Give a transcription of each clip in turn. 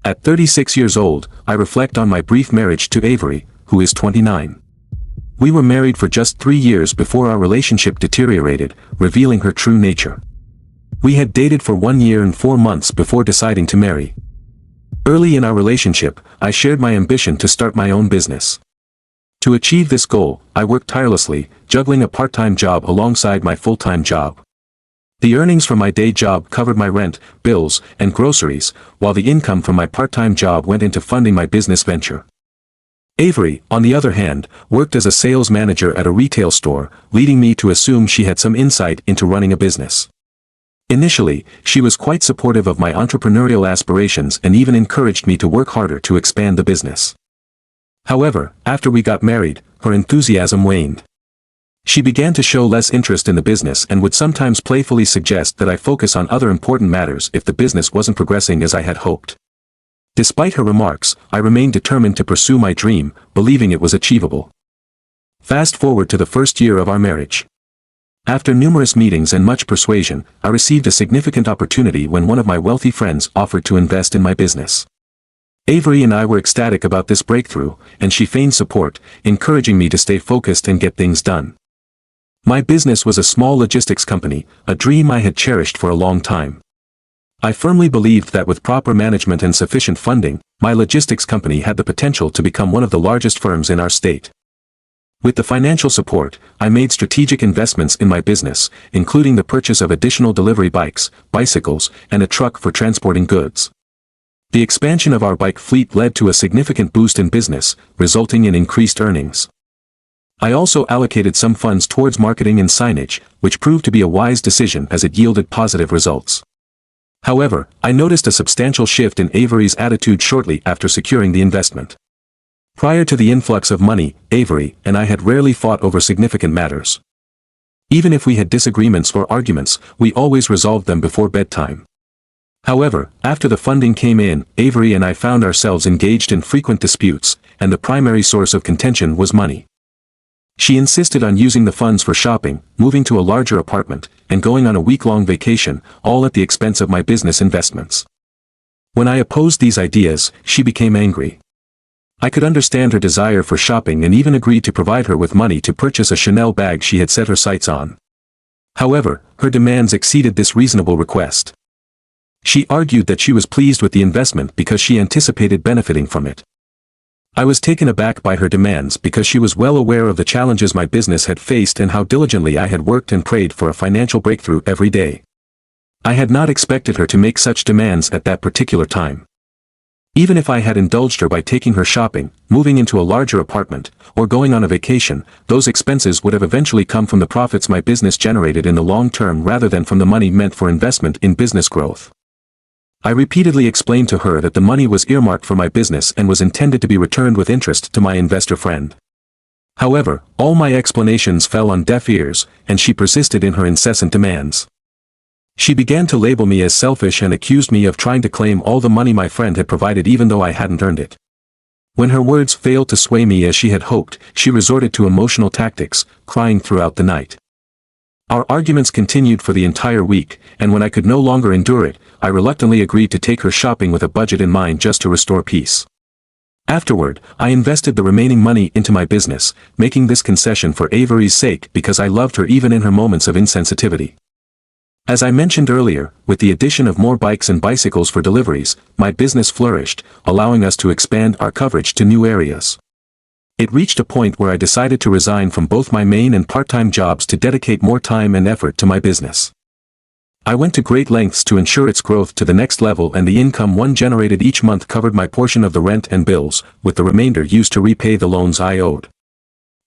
At 36 years old, I reflect on my brief marriage to Avery, who is 29. We were married for just 3 years before our relationship deteriorated, revealing her true nature. We had dated for 1 year and 4 months before deciding to marry. Early in our relationship, I shared my ambition to start my own business. To achieve this goal, I worked tirelessly, juggling a part-time job alongside my full-time job. The earnings from my day job covered my rent, bills, and groceries, while the income from my part-time job went into funding my business venture. Avery, on the other hand, worked as a sales manager at a retail store, leading me to assume she had some insight into running a business. Initially, she was quite supportive of my entrepreneurial aspirations and even encouraged me to work harder to expand the business. However, after we got married, her enthusiasm waned. She began to show less interest in the business and would sometimes playfully suggest that I focus on other important matters if the business wasn't progressing as I had hoped. Despite her remarks, I remained determined to pursue my dream, believing it was achievable. Fast forward to the first year of our marriage. After numerous meetings and much persuasion, I received a significant opportunity when one of my wealthy friends offered to invest in my business. Avery and I were ecstatic about this breakthrough, and she feigned support, encouraging me to stay focused and get things done. My business was a small logistics company, a dream I had cherished for a long time. I firmly believed that with proper management and sufficient funding, my logistics company had the potential to become one of the largest firms in our state. With the financial support, I made strategic investments in my business, including the purchase of additional delivery bikes, bicycles, and a truck for transporting goods. The expansion of our bike fleet led to a significant boost in business, resulting in increased earnings. I also allocated some funds towards marketing and signage, which proved to be a wise decision as it yielded positive results. However, I noticed a substantial shift in Avery's attitude shortly after securing the investment. Prior to the influx of money, Avery and I had rarely fought over significant matters. Even if we had disagreements or arguments, we always resolved them before bedtime. However, after the funding came in, Avery and I found ourselves engaged in frequent disputes, and the primary source of contention was money. She insisted on using the funds for shopping, moving to a larger apartment, and going on a week-long vacation, all at the expense of my business investments. When I opposed these ideas, she became angry. I could understand her desire for shopping and even agreed to provide her with money to purchase a Chanel bag she had set her sights on. However, her demands exceeded this reasonable request. She argued that she was pleased with the investment because she anticipated benefiting from it. I was taken aback by her demands because she was well aware of the challenges my business had faced and how diligently I had worked and prayed for a financial breakthrough every day. I had not expected her to make such demands at that particular time. Even if I had indulged her by taking her shopping, moving into a larger apartment, or going on a vacation, those expenses would have eventually come from the profits my business generated in the long term rather than from the money meant for investment in business growth. I repeatedly explained to her that the money was earmarked for my business and was intended to be returned with interest to my investor friend. However, all my explanations fell on deaf ears, and she persisted in her incessant demands. She began to label me as selfish and accused me of trying to claim all the money my friend had provided even though I hadn't earned it. When her words failed to sway me as she had hoped, she resorted to emotional tactics, crying throughout the night. Our arguments continued for the entire week, and when I could no longer endure it, I reluctantly agreed to take her shopping with a budget in mind just to restore peace. Afterward, I invested the remaining money into my business, making this concession for Avery's sake because I loved her even in her moments of insensitivity. As I mentioned earlier, with the addition of more bikes and bicycles for deliveries, my business flourished, allowing us to expand our coverage to new areas. It reached a point where I decided to resign from both my main and part-time jobs to dedicate more time and effort to my business. I went to great lengths to ensure its growth to the next level, and the income one generated each month covered my portion of the rent and bills, with the remainder used to repay the loans I owed.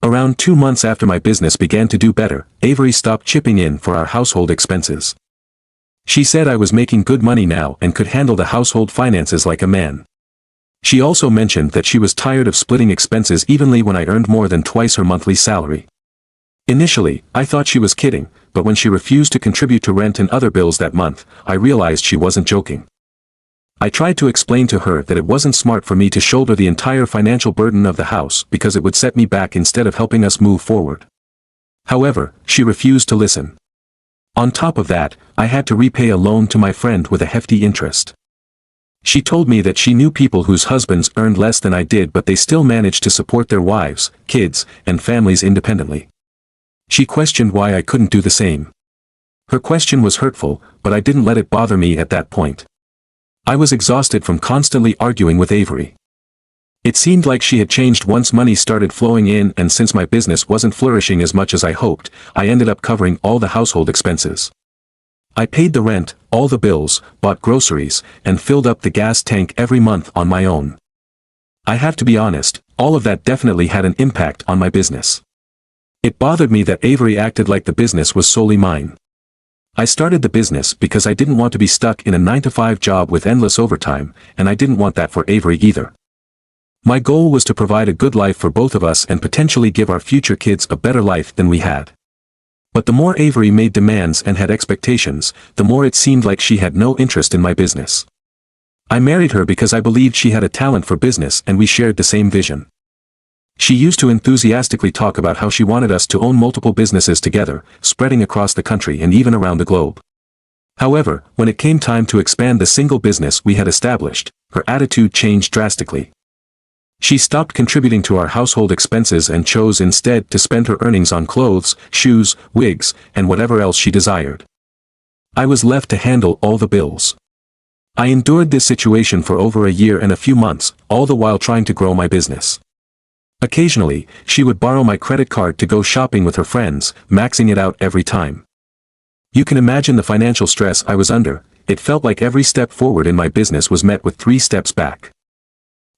Around 2 months after my business began to do better, Avery stopped chipping in for our household expenses. She said I was making good money now and could handle the household finances like a man. She also mentioned that she was tired of splitting expenses evenly when I earned more than twice her monthly salary. Initially, I thought she was kidding, but when she refused to contribute to rent and other bills that month, I realized she wasn't joking. I tried to explain to her that it wasn't smart for me to shoulder the entire financial burden of the house because it would set me back instead of helping us move forward. However, she refused to listen. On top of that, I had to repay a loan to my friend with a hefty interest. She told me that she knew people whose husbands earned less than I did, but they still managed to support their wives, kids, and families independently. She questioned why I couldn't do the same. Her question was hurtful, but I didn't let it bother me at that point. I was exhausted from constantly arguing with Avery. It seemed like she had changed once money started flowing in, and since my business wasn't flourishing as much as I hoped, I ended up covering all the household expenses. I paid the rent, all the bills, bought groceries, and filled up the gas tank every month on my own. I have to be honest, all of that definitely had an impact on my business. It bothered me that Avery acted like the business was solely mine. I started the business because I didn't want to be stuck in a 9-to-5 job with endless overtime, and I didn't want that for Avery either. My goal was to provide a good life for both of us and potentially give our future kids a better life than we had. But the more Avery made demands and had expectations, the more it seemed like she had no interest in my business. I married her because I believed she had a talent for business and we shared the same vision. She used to enthusiastically talk about how she wanted us to own multiple businesses together, spreading across the country and even around the globe. However, when it came time to expand the single business we had established, her attitude changed drastically. She stopped contributing to our household expenses and chose instead to spend her earnings on clothes, shoes, wigs, and whatever else she desired. I was left to handle all the bills. I endured this situation for over a year and a few months, all the while trying to grow my business. Occasionally, she would borrow my credit card to go shopping with her friends, maxing it out every time. You can imagine the financial stress I was under. It felt like every step forward in my business was met with 3 steps back.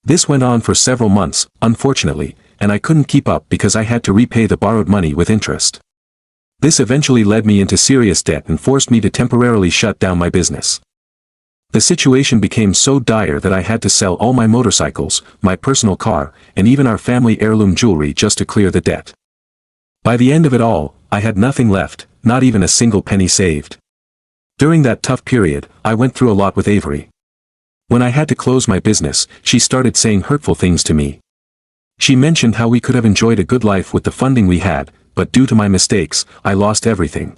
This went on for several months, unfortunately, and I couldn't keep up because I had to repay the borrowed money with interest. This eventually led me into serious debt and forced me to temporarily shut down my business. The situation became so dire that I had to sell all my motorcycles, my personal car, and even our family heirloom jewelry just to clear the debt. By the end of it all, I had nothing left, not even a single penny saved. During that tough period, I went through a lot with Avery. When I had to close my business, she started saying hurtful things to me. She mentioned how we could have enjoyed a good life with the funding we had, but due to my mistakes, I lost everything.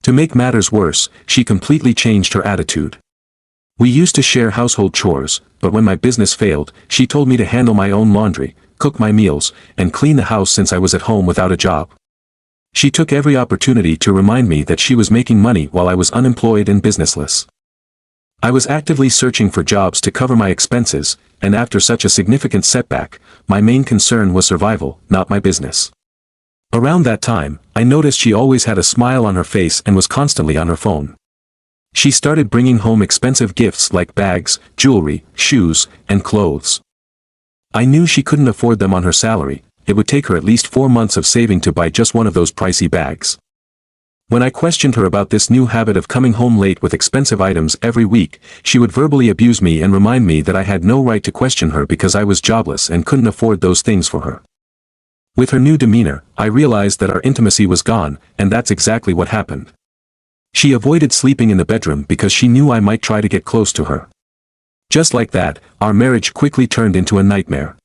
To make matters worse, she completely changed her attitude. We used to share household chores, but when my business failed, she told me to handle my own laundry, cook my meals, and clean the house since I was at home without a job. She took every opportunity to remind me that she was making money while I was unemployed and businessless. I was actively searching for jobs to cover my expenses, and after such a significant setback, my main concern was survival, not my business. Around that time, I noticed she always had a smile on her face and was constantly on her phone. She started bringing home expensive gifts like bags, jewelry, shoes, and clothes. I knew she couldn't afford them on her salary. It would take her at least 4 months of saving to buy just one of those pricey bags. When I questioned her about this new habit of coming home late with expensive items every week, she would verbally abuse me and remind me that I had no right to question her because I was jobless and couldn't afford those things for her. With her new demeanor, I realized that our intimacy was gone, and that's exactly what happened. She avoided sleeping in the bedroom because she knew I might try to get close to her. Just like that, our marriage quickly turned into a nightmare.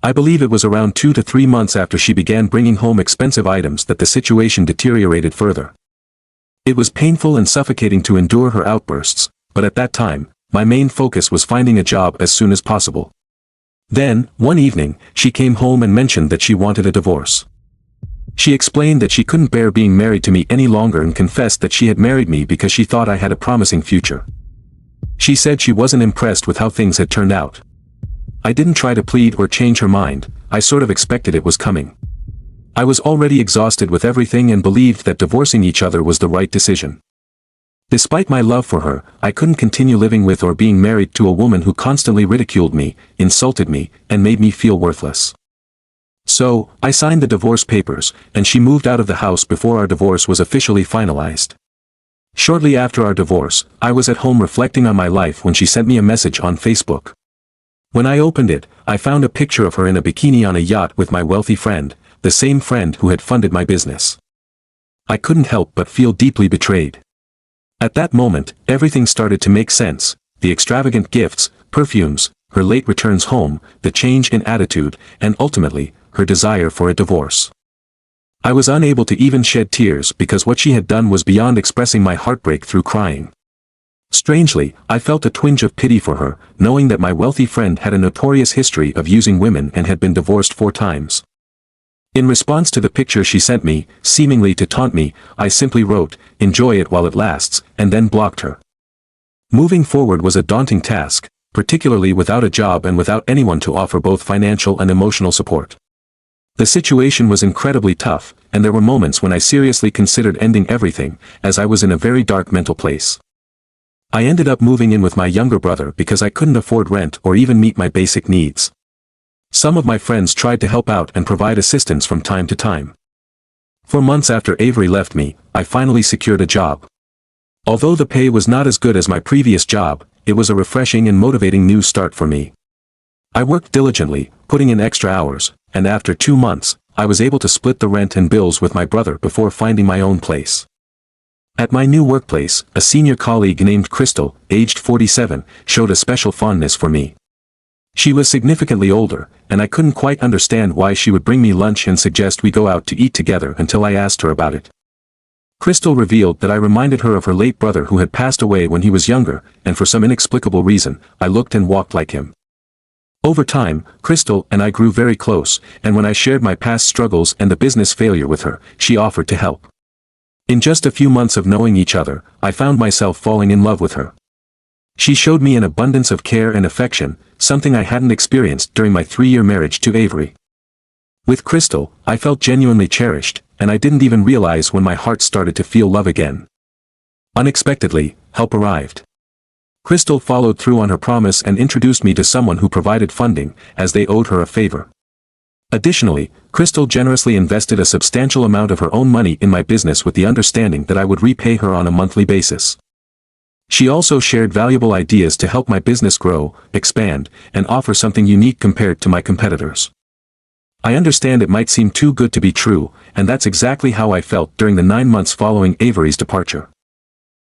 I believe it was around 2 to 3 months after she began bringing home expensive items that the situation deteriorated further. It was painful and suffocating to endure her outbursts, but at that time, my main focus was finding a job as soon as possible. Then, one evening, she came home and mentioned that she wanted a divorce. She explained that she couldn't bear being married to me any longer and confessed that she had married me because she thought I had a promising future. She said she wasn't impressed with how things had turned out. I didn't try to plead or change her mind. I sort of expected it was coming. I was already exhausted with everything and believed that divorcing each other was the right decision. Despite my love for her, I couldn't continue living with or being married to a woman who constantly ridiculed me, insulted me, and made me feel worthless. So, I signed the divorce papers, and she moved out of the house before our divorce was officially finalized. Shortly after our divorce, I was at home reflecting on my life when she sent me a message on Facebook. When I opened it, I found a picture of her in a bikini on a yacht with my wealthy friend, the same friend who had funded my business. I couldn't help but feel deeply betrayed. At that moment, everything started to make sense: the extravagant gifts, perfumes, her late returns home, the change in attitude, and ultimately, her desire for a divorce. I was unable to even shed tears because what she had done was beyond expressing my heartbreak through crying. Strangely, I felt a twinge of pity for her, knowing that my wealthy friend had a notorious history of using women and had been divorced 4 times. In response to the picture she sent me, seemingly to taunt me, I simply wrote, "Enjoy it while it lasts," and then blocked her. Moving forward was a daunting task, particularly without a job and without anyone to offer both financial and emotional support. The situation was incredibly tough, and there were moments when I seriously considered ending everything, as I was in a very dark mental place. I ended up moving in with my younger brother because I couldn't afford rent or even meet my basic needs. Some of my friends tried to help out and provide assistance from time to time. For months after Avery left me, I finally secured a job. Although the pay was not as good as my previous job, it was a refreshing and motivating new start for me. I worked diligently, putting in extra hours, and after 2 months, I was able to split the rent and bills with my brother before finding my own place. At my new workplace, a senior colleague named Crystal, aged 47, showed a special fondness for me. She was significantly older, and I couldn't quite understand why she would bring me lunch and suggest we go out to eat together until I asked her about it. Crystal revealed that I reminded her of her late brother who had passed away when he was younger, and for some inexplicable reason, I looked and walked like him. Over time, Crystal and I grew very close, and when I shared my past struggles and the business failure with her, she offered to help. In just a few months of knowing each other, I found myself falling in love with her. She showed me an abundance of care and affection, something I hadn't experienced during my 3-year marriage to Avery. With Crystal, I felt genuinely cherished, and I didn't even realize when my heart started to feel love again. Unexpectedly, help arrived. Crystal followed through on her promise and introduced me to someone who provided funding, as they owed her a favor. Additionally, Crystal generously invested a substantial amount of her own money in my business with the understanding that I would repay her on a monthly basis. She also shared valuable ideas to help my business grow, expand, and offer something unique compared to my competitors. I understand it might seem too good to be true, and that's exactly how I felt during the 9 months following Avery's departure.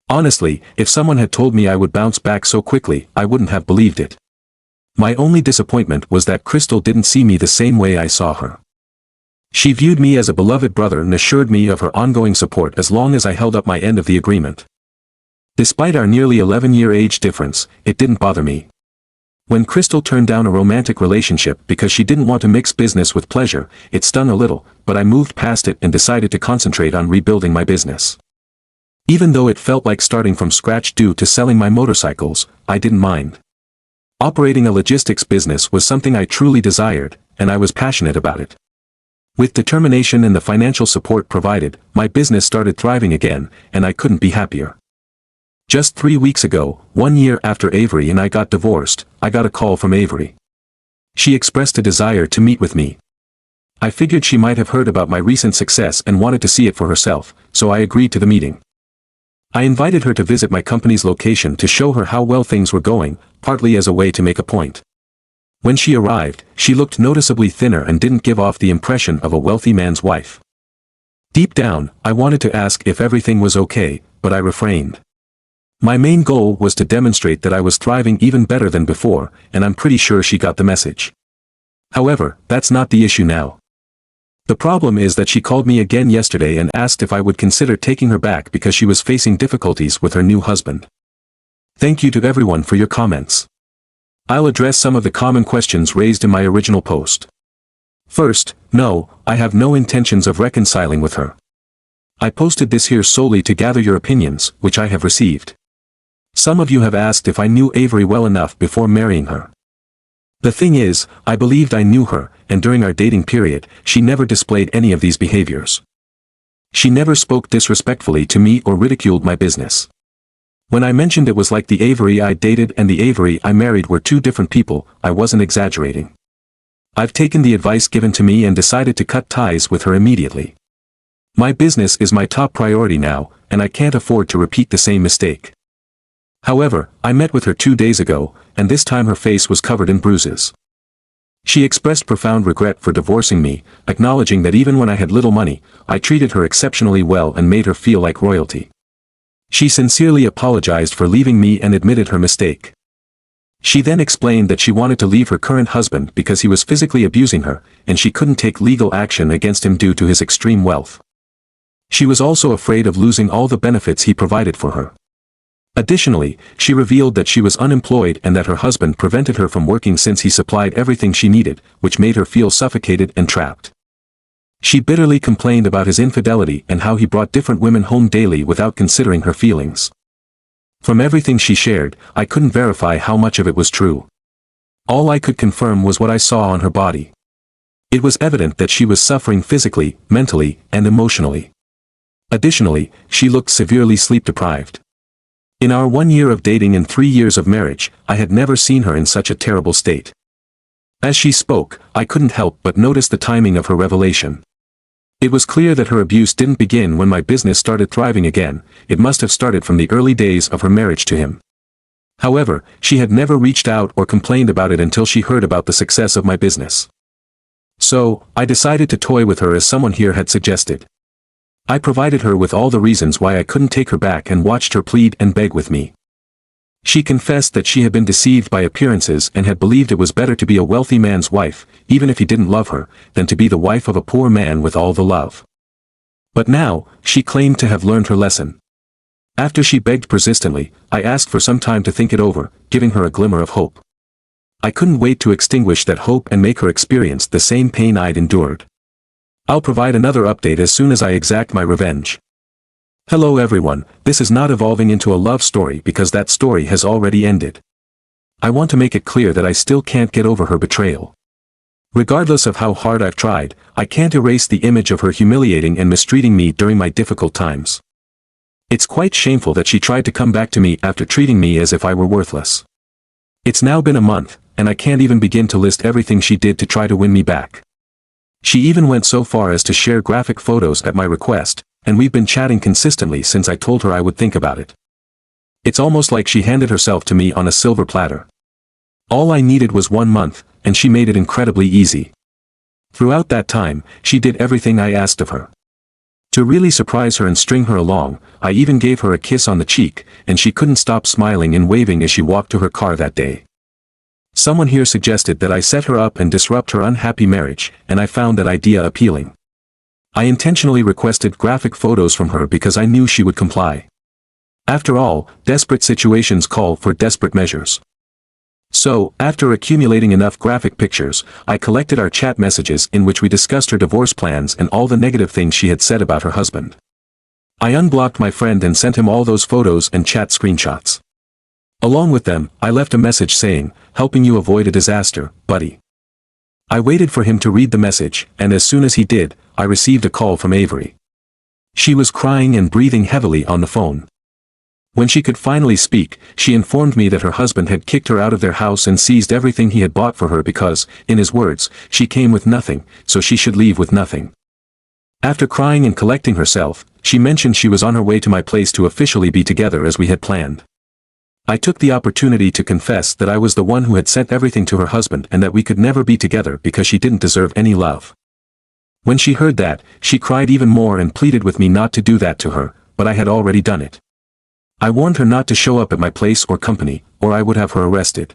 Honestly, if someone had told me I would bounce back so quickly, I wouldn't have believed it. My only disappointment was that Crystal didn't see me the same way I saw her. She viewed me as a beloved brother and assured me of her ongoing support as long as I held up my end of the agreement. Despite our nearly 11-year age difference, it didn't bother me. When Crystal turned down a romantic relationship because she didn't want to mix business with pleasure, it stung a little, but I moved past it and decided to concentrate on rebuilding my business. Even though it felt like starting from scratch due to selling my motorcycles, I didn't mind. Operating a logistics business was something I truly desired, and I was passionate about it. With determination and the financial support provided, my business started thriving again, and I couldn't be happier. Just 3 weeks ago, 1 year after Avery and I got divorced, I got a call from Avery. She expressed a desire to meet with me. I figured she might have heard about my recent success and wanted to see it for herself, so I agreed to the meeting. I invited her to visit my company's location to show her how well things were going, partly as a way to make a point. When she arrived, she looked noticeably thinner and didn't give off the impression of a wealthy man's wife. Deep down, I wanted to ask if everything was okay, but I refrained. My main goal was to demonstrate that I was thriving even better than before, and I'm pretty sure she got the message. However, that's not the issue now. The problem is that she called me again yesterday and asked if I would consider taking her back because she was facing difficulties with her new husband. Thank you to everyone for your comments. I'll address some of the common questions raised in my original post. First, no, I have no intentions of reconciling with her. I posted this here solely to gather your opinions, which I have received. Some of you have asked if I knew Avery well enough before marrying her. The thing is, I believed I knew her, and during our dating period, she never displayed any of these behaviors. She never spoke disrespectfully to me or ridiculed my business. When I mentioned it was like the Avery I dated and the Avery I married were 2 different people, I wasn't exaggerating. I've taken the advice given to me and decided to cut ties with her immediately. My business is my top priority now, and I can't afford to repeat the same mistake. However, I met with her 2 days ago, and this time her face was covered in bruises. She expressed profound regret for divorcing me, acknowledging that even when I had little money, I treated her exceptionally well and made her feel like royalty. She sincerely apologized for leaving me and admitted her mistake. She then explained that she wanted to leave her current husband because he was physically abusing her, and she couldn't take legal action against him due to his extreme wealth. She was also afraid of losing all the benefits he provided for her. Additionally, she revealed that she was unemployed and that her husband prevented her from working since he supplied everything she needed, which made her feel suffocated and trapped. She bitterly complained about his infidelity and how he brought different women home daily without considering her feelings. From everything she shared, I couldn't verify how much of it was true. All I could confirm was what I saw on her body. It was evident that she was suffering physically, mentally, and emotionally. Additionally, she looked severely sleep-deprived. In our 1 year of dating and 3 years of marriage, I had never seen her in such a terrible state. As she spoke, I couldn't help but notice the timing of her revelation. It was clear that her abuse didn't begin when my business started thriving again, it must have started from the early days of her marriage to him. However, she had never reached out or complained about it until she heard about the success of my business. So, I decided to toy with her as someone here had suggested. I provided her with all the reasons why I couldn't take her back and watched her plead and beg with me. She confessed that she had been deceived by appearances and had believed it was better to be a wealthy man's wife, even if he didn't love her, than to be the wife of a poor man with all the love. But now, she claimed to have learned her lesson. After she begged persistently, I asked for some time to think it over, giving her a glimmer of hope. I couldn't wait to extinguish that hope and make her experience the same pain I'd endured. I'll provide another update as soon as I exact my revenge. Hello everyone, this is not evolving into a love story because that story has already ended. I want to make it clear that I still can't get over her betrayal. Regardless of how hard I've tried, I can't erase the image of her humiliating and mistreating me during my difficult times. It's quite shameful that she tried to come back to me after treating me as if I were worthless. It's now been a month, and I can't even begin to list everything she did to try to win me back. She even went so far as to share graphic photos at my request, and we've been chatting consistently since I told her I would think about it. It's almost like she handed herself to me on a silver platter. All I needed was 1 month, and she made it incredibly easy. Throughout that time, she did everything I asked of her. To really surprise her and string her along, I even gave her a kiss on the cheek, and she couldn't stop smiling and waving as she walked to her car that day. Someone here suggested that I set her up and disrupt her unhappy marriage, and I found that idea appealing. I intentionally requested graphic photos from her because I knew she would comply. After all, desperate situations call for desperate measures. So, after accumulating enough graphic pictures, I collected our chat messages in which we discussed her divorce plans and all the negative things she had said about her husband. I unblocked my friend and sent him all those photos and chat screenshots. Along with them, I left a message saying, "Helping you avoid a disaster, buddy." I waited for him to read the message, and as soon as he did, I received a call from Avery. She was crying and breathing heavily on the phone. When she could finally speak, she informed me that her husband had kicked her out of their house and seized everything he had bought for her because, in his words, she came with nothing, so she should leave with nothing. After crying and collecting herself, she mentioned she was on her way to my place to officially be together as we had planned. I took the opportunity to confess that I was the one who had sent everything to her husband and that we could never be together because she didn't deserve any love. When she heard that, she cried even more and pleaded with me not to do that to her, but I had already done it. I warned her not to show up at my place or company, or I would have her arrested.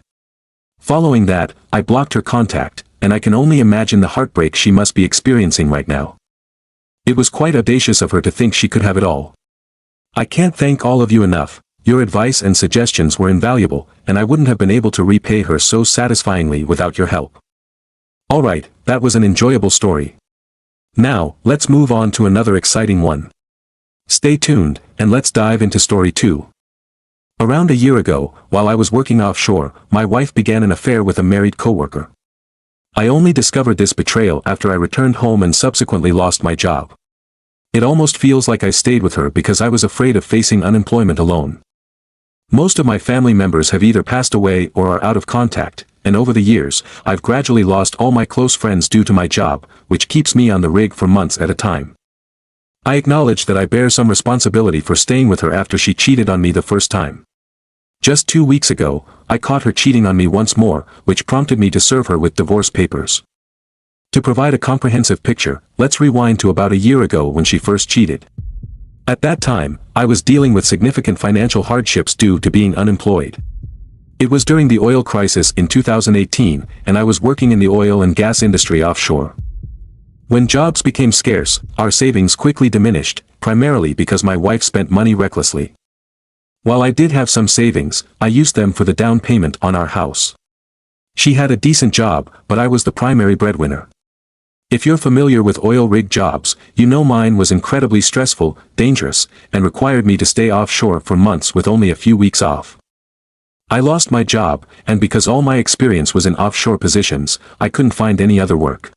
Following that, I blocked her contact, and I can only imagine the heartbreak she must be experiencing right now. It was quite audacious of her to think she could have it all. I can't thank all of you enough. Your advice and suggestions were invaluable, and I wouldn't have been able to repay her so satisfyingly without your help. Alright, that was an enjoyable story. Now, let's move on to another exciting one. Stay tuned, and let's dive into story 2. Around a year ago, while I was working offshore, my wife began an affair with a married coworker. I only discovered this betrayal after I returned home and subsequently lost my job. It almost feels like I stayed with her because I was afraid of facing unemployment alone. Most of my family members have either passed away or are out of contact, and over the years, I've gradually lost all my close friends due to my job, which keeps me on the rig for months at a time. I acknowledge that I bear some responsibility for staying with her after she cheated on me the first time. Just 2 weeks ago, I caught her cheating on me once more, which prompted me to serve her with divorce papers. To provide a comprehensive picture, let's rewind to about a year ago when she first cheated. At that time, I was dealing with significant financial hardships due to being unemployed. It was during the oil crisis in 2018, and I was working in the oil and gas industry offshore. When jobs became scarce, our savings quickly diminished, primarily because my wife spent money recklessly. While I did have some savings, I used them for the down payment on our house. She had a decent job, but I was the primary breadwinner. If you're familiar with oil rig jobs, you know mine was incredibly stressful, dangerous, and required me to stay offshore for months with only a few weeks off. I lost my job, and because all my experience was in offshore positions, I couldn't find any other work.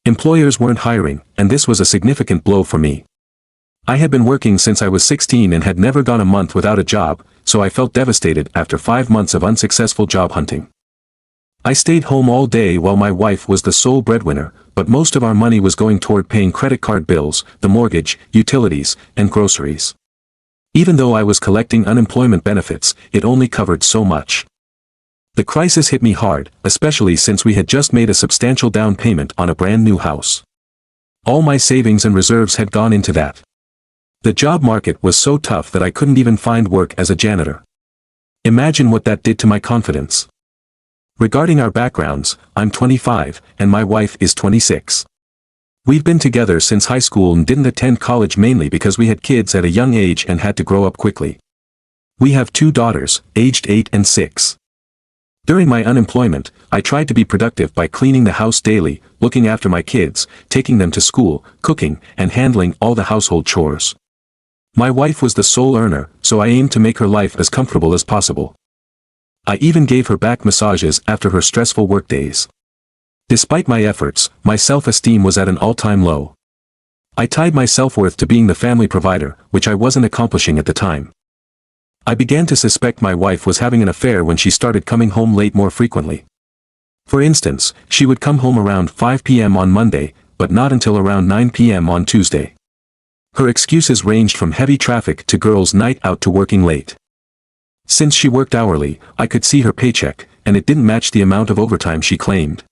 Employers weren't hiring, and this was a significant blow for me. I had been working since I was 16 and had never gone a month without a job, so I felt devastated after 5 months of unsuccessful job hunting. I stayed home all day while my wife was the sole breadwinner, but most of our money was going toward paying credit card bills, the mortgage, utilities, and groceries. Even though I was collecting unemployment benefits, it only covered so much. The crisis hit me hard, especially since we had just made a substantial down payment on a brand new house. All my savings and reserves had gone into that. The job market was so tough that I couldn't even find work as a janitor. Imagine what that did to my confidence. Regarding our backgrounds, I'm 25, and my wife is 26. We've been together since high school and didn't attend college mainly because we had kids at a young age and had to grow up quickly. We have 2 daughters, aged 8 and 6. During my unemployment, I tried to be productive by cleaning the house daily, looking after my kids, taking them to school, cooking, and handling all the household chores. My wife was the sole earner, so I aimed to make her life as comfortable as possible. I even gave her back massages after her stressful workdays. Despite my efforts, my self-esteem was at an all-time low. I tied my self-worth to being the family provider, which I wasn't accomplishing at the time. I began to suspect my wife was having an affair when she started coming home late more frequently. For instance, she would come home around 5 p.m. on Monday, but not until around 9 p.m. on Tuesday. Her excuses ranged from heavy traffic to girls' night out to working late. Since she worked hourly, I could see her paycheck, and it didn't match the amount of overtime she claimed.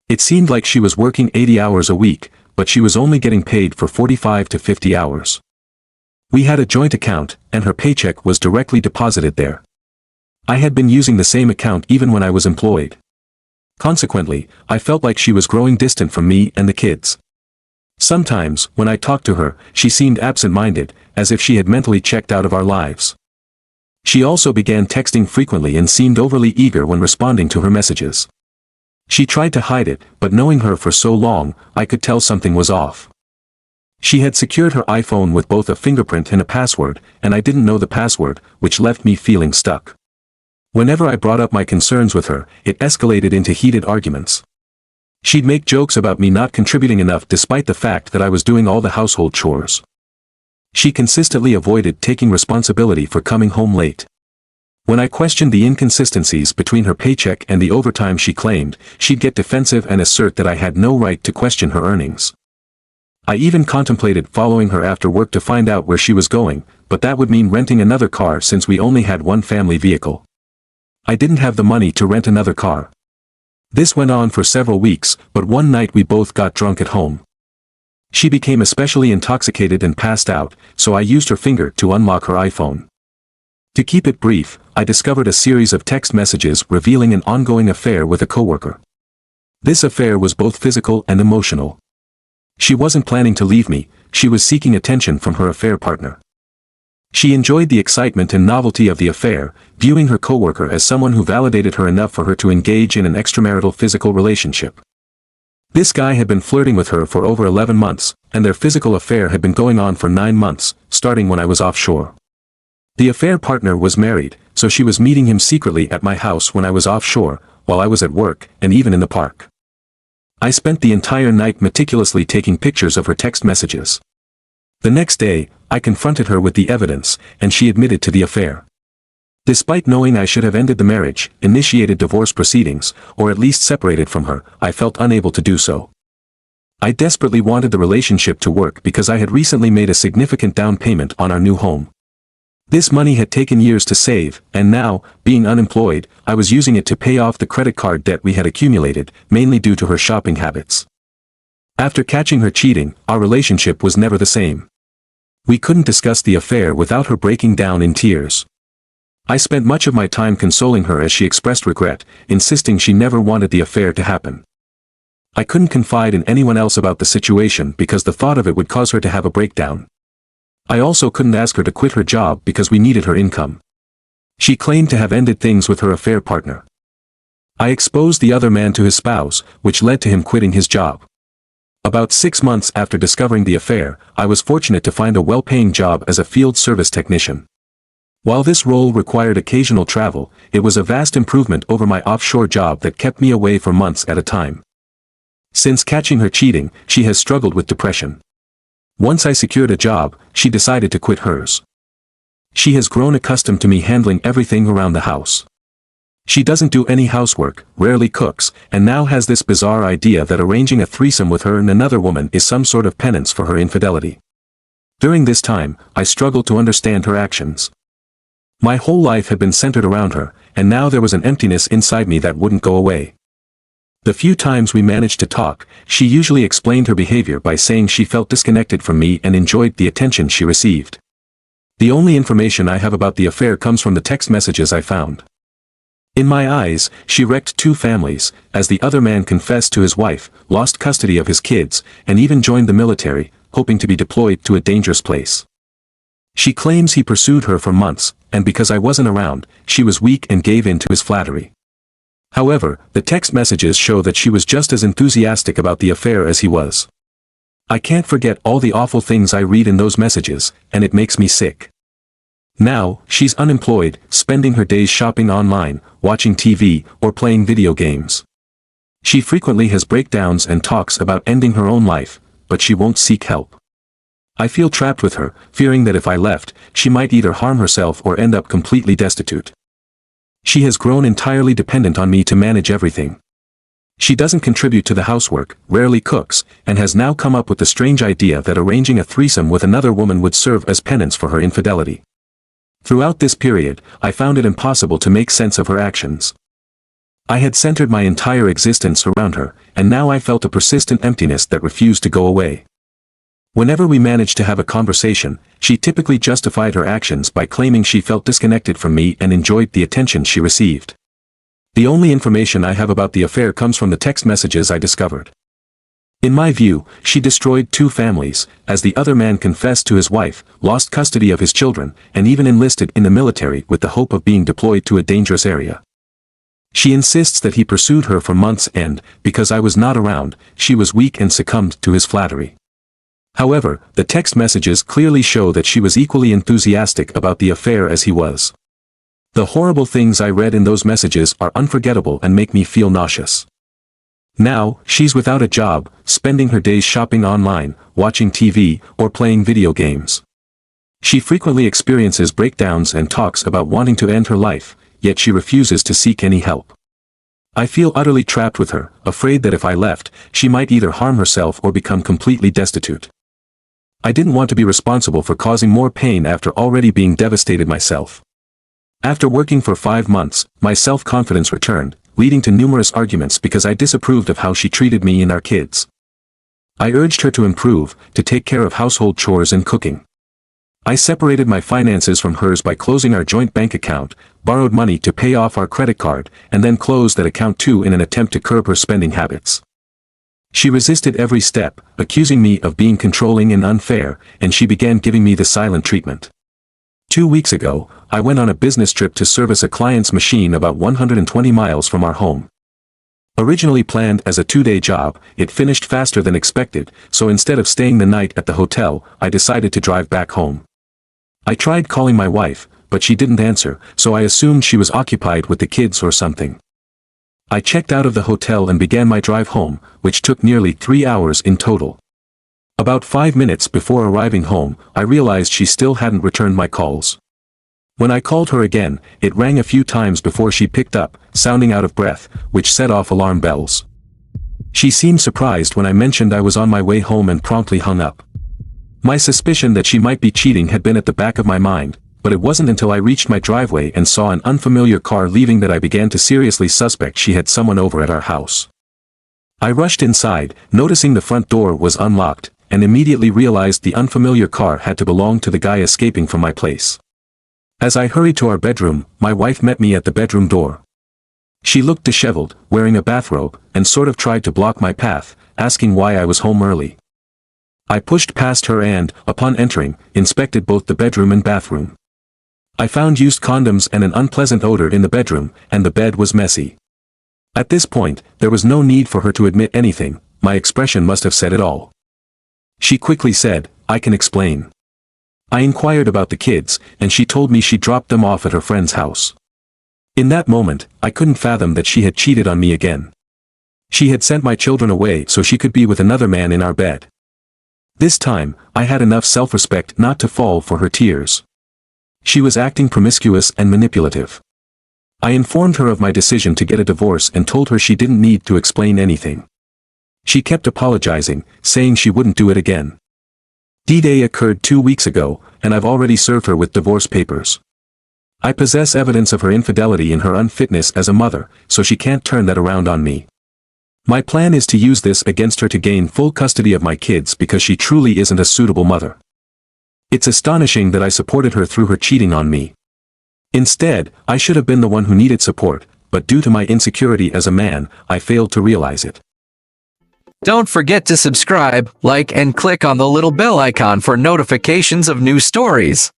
It seemed like she was working 80 hours a week, but she was only getting paid for 45 to 50 hours. We had a joint account, and her paycheck was directly deposited there. I had been using the same account even when I was employed. Consequently, I felt like she was growing distant from me and the kids. Sometimes, when I talked to her, she seemed absent-minded, as if she had mentally checked out of our lives. She also began texting frequently and seemed overly eager when responding to her messages. She tried to hide it, but knowing her for so long, I could tell something was off. She had secured her iPhone with both a fingerprint and a password, and I didn't know the password, which left me feeling stuck. Whenever I brought up my concerns with her, it escalated into heated arguments. She'd make jokes about me not contributing enough despite the fact that I was doing all the household chores. She consistently avoided taking responsibility for coming home late. When I questioned the inconsistencies between her paycheck and the overtime she claimed, she'd get defensive and assert that I had no right to question her earnings. I even contemplated following her after work to find out where she was going, but that would mean renting another car since we only had one family vehicle. I didn't have the money to rent another car. This went on for several weeks, but one night we both got drunk at home. She became especially intoxicated and passed out, so I used her finger to unlock her iPhone. To keep it brief, I discovered a series of text messages revealing an ongoing affair with a coworker. This affair was both physical and emotional. She wasn't planning to leave me, she was seeking attention from her affair partner. She enjoyed the excitement and novelty of the affair, viewing her coworker as someone who validated her enough for her to engage in an extramarital physical relationship. This guy had been flirting with her for over 11 months, and their physical affair had been going on for 9 months, starting when I was offshore. The affair partner was married, so she was meeting him secretly at my house when I was offshore, while I was at work, and even in the park. I spent the entire night meticulously taking pictures of her text messages. The next day, I confronted her with the evidence, and she admitted to the affair. Despite knowing I should have ended the marriage, initiated divorce proceedings, or at least separated from her, I felt unable to do so. I desperately wanted the relationship to work because I had recently made a significant down payment on our new home. This money had taken years to save, and now, being unemployed, I was using it to pay off the credit card debt we had accumulated, mainly due to her shopping habits. After catching her cheating, our relationship was never the same. We couldn't discuss the affair without her breaking down in tears. I spent much of my time consoling her as she expressed regret, insisting she never wanted the affair to happen. I couldn't confide in anyone else about the situation because the thought of it would cause her to have a breakdown. I also couldn't ask her to quit her job because we needed her income. She claimed to have ended things with her affair partner. I exposed the other man to his spouse, which led to him quitting his job. About 6 months after discovering the affair, I was fortunate to find a well-paying job as a field service technician. While this role required occasional travel, it was a vast improvement over my offshore job that kept me away for months at a time. Since catching her cheating, she has struggled with depression. Once I secured a job, she decided to quit hers. She has grown accustomed to me handling everything around the house. She doesn't do any housework, rarely cooks, and now has this bizarre idea that arranging a threesome with her and another woman is some sort of penance for her infidelity. During this time, I struggled to understand her actions. My whole life had been centered around her, and now there was an emptiness inside me that wouldn't go away. The few times we managed to talk, she usually explained her behavior by saying she felt disconnected from me and enjoyed the attention she received. The only information I have about the affair comes from the text messages I found. In my eyes, she wrecked 2 families, as the other man confessed to his wife, lost custody of his kids, and even joined the military, hoping to be deployed to a dangerous place. She claims he pursued her for months, and because I wasn't around, she was weak and gave in to his flattery. However, the text messages show that she was just as enthusiastic about the affair as he was. I can't forget all the awful things I read in those messages, and it makes me sick. Now, she's unemployed, spending her days shopping online, watching TV, or playing video games. She frequently has breakdowns and talks about ending her own life, but she won't seek help. I feel trapped with her, fearing that if I left, she might either harm herself or end up completely destitute. She has grown entirely dependent on me to manage everything. She doesn't contribute to the housework, rarely cooks, and has now come up with the strange idea that arranging a threesome with another woman would serve as penance for her infidelity. Throughout this period, I found it impossible to make sense of her actions. I had centered my entire existence around her, and now I felt a persistent emptiness that refused to go away. Whenever we managed to have a conversation, she typically justified her actions by claiming she felt disconnected from me and enjoyed the attention she received. The only information I have about the affair comes from the text messages I discovered. In my view, she destroyed 2 families, as the other man confessed to his wife, lost custody of his children, and even enlisted in the military with the hope of being deployed to a dangerous area. She insists that he pursued her for months and, because I was not around, she was weak and succumbed to his flattery. However, the text messages clearly show that she was equally enthusiastic about the affair as he was. The horrible things I read in those messages are unforgettable and make me feel nauseous. Now, she's without a job, spending her days shopping online, watching TV, or playing video games. She frequently experiences breakdowns and talks about wanting to end her life, yet she refuses to seek any help. I feel utterly trapped with her, afraid that if I left, she might either harm herself or become completely destitute. I didn't want to be responsible for causing more pain after already being devastated myself. After working for 5 months, my self-confidence returned, leading to numerous arguments because I disapproved of how she treated me and our kids. I urged her to improve, to take care of household chores and cooking. I separated my finances from hers by closing our joint bank account, borrowed money to pay off our credit card, and then closed that account too in an attempt to curb her spending habits. She resisted every step, accusing me of being controlling and unfair, and she began giving me the silent treatment. 2 weeks ago, I went on a business trip to service a client's machine about 120 miles from our home. Originally planned as a 2-day job, it finished faster than expected, so instead of staying the night at the hotel, I decided to drive back home. I tried calling my wife, but she didn't answer, so I assumed she was occupied with the kids or something. I checked out of the hotel and began my drive home, which took nearly 3 hours in total. About 5 minutes before arriving home, I realized she still hadn't returned my calls. When I called her again, it rang a few times before she picked up, sounding out of breath, which set off alarm bells. She seemed surprised when I mentioned I was on my way home and promptly hung up. My suspicion that she might be cheating had been at the back of my mind, but it wasn't until I reached my driveway and saw an unfamiliar car leaving that I began to seriously suspect she had someone over at our house. I rushed inside, noticing the front door was unlocked, and immediately realized the unfamiliar car had to belong to the guy escaping from my place. As I hurried to our bedroom, my wife met me at the bedroom door. She looked disheveled, wearing a bathrobe, and sort of tried to block my path, asking why I was home early. I pushed past her and, upon entering, inspected both the bedroom and bathroom. I found used condoms and an unpleasant odor in the bedroom, and the bed was messy. At this point, there was no need for her to admit anything, my expression must have said it all. She quickly said, "I can explain." I inquired about the kids, and she told me she dropped them off at her friend's house. In that moment, I couldn't fathom that she had cheated on me again. She had sent my children away so she could be with another man in our bed. This time, I had enough self-respect not to fall for her tears. She was acting promiscuous and manipulative. I informed her of my decision to get a divorce and told her she didn't need to explain anything. She kept apologizing, saying she wouldn't do it again. D-Day occurred 2 weeks ago, and I've already served her with divorce papers. I possess evidence of her infidelity and her unfitness as a mother, so she can't turn that around on me. My plan is to use this against her to gain full custody of my kids because she truly isn't a suitable mother. It's astonishing that I supported her through her cheating on me. Instead, I should have been the one who needed support, but due to my insecurity as a man, I failed to realize it. Don't forget to subscribe, like, and click on the little bell icon for notifications of new stories.